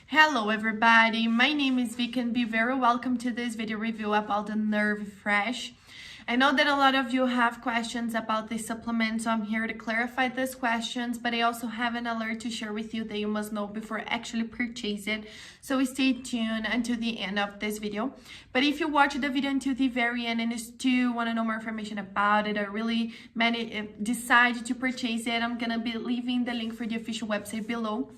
Hello everybody, my name is Vicky and be very welcome to this video review about the Nerve Fresh. I know that a lot of you have questions about this supplement, so I'm here to clarify these questions, but I also have an alert to share with you that you must know before actually purchase it. So stay tuned until the end of this video. But if you watch the video until the very end and still want to know more information about it or really decide to purchase it, I'm gonna be leaving the link for the official website below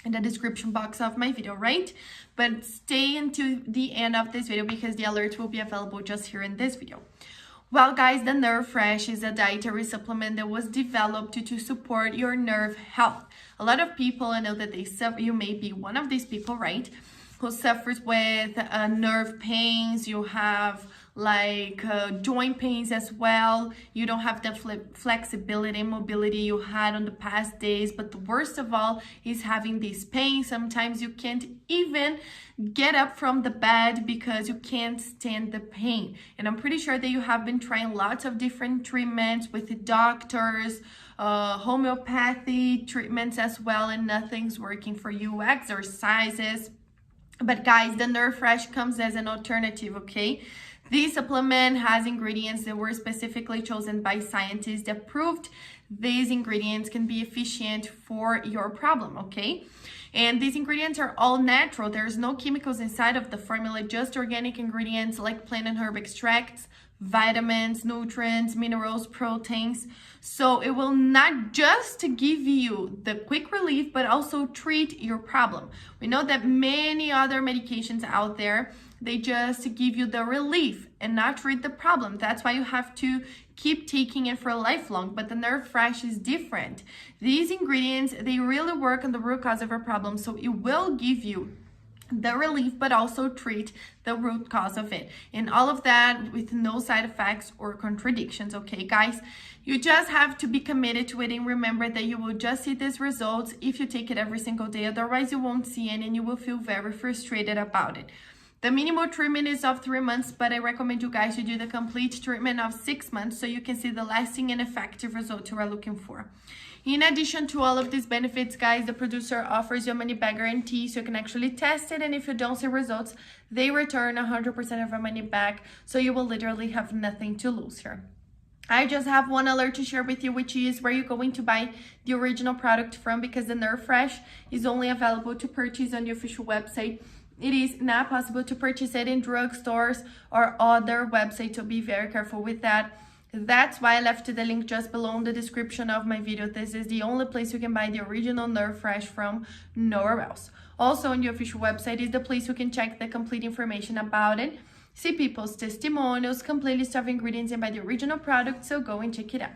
in the description box of my video, right? But stay until the end of this video because the alert will be available just here in this video. Well guys, the Nerve Fresh is a dietary supplement that was developed to support your nerve health. A lot of people, I know that they suffer, you may be one of these people, right? Who suffers with nerve pains, you have like joint pains as well, you don't have the flexibility and mobility you had on the past days, but the worst of all is having these pains. Sometimes you can't even get up from the bed because you can't stand the pain. And I'm pretty sure that you have been trying lots of different treatments with the doctors, homeopathy treatments as well, and nothing's working for you, exercises. But guys, the Nerve Fresh comes as an alternative, okay? This supplement has ingredients that were specifically chosen by scientists that proved these ingredients can be efficient for your problem, okay? And these ingredients are all natural. There's no chemicals inside of the formula, just organic ingredients like plant and herb extracts, vitamins, nutrients, minerals, proteins. So it will not just give you the quick relief, but also treat your problem. We know that many other medications out there, they just give you the relief and not treat the problem. That's why you have to keep taking it for lifelong. But the Nerve Fresh is different. These ingredients, they really work on the root cause of your problem. So it will give you the relief, but also treat the root cause of it. And all of that with no side effects or contradictions, okay, guys? You just have to be committed to it and remember that you will just see these results if you take it every single day. Otherwise, you won't see it and you will feel very frustrated about it. The minimal treatment is of 3 months, but I recommend you guys to do the complete treatment of 6 months so you can see the lasting and effective results you are looking for. In addition to all of these benefits, guys, the producer offers you a money-back guarantee so you can actually test it, and if you don't see results, they return 100% of your money back, so you will literally have nothing to lose here. I just have one alert to share with you, which is where you're going to buy the original product from, because the Nerve Fresh is only available to purchase on the official website. It is not possible to purchase it in drugstores or other websites, so be very careful with that. That's why I left the link just below in the description of my video. This is the only place you can buy the original Nerve Fresh from, nowhere else. Also on the official website is the place you can check the complete information about it, see people's testimonials, complete list of ingredients, and buy the original product, so go and check it out.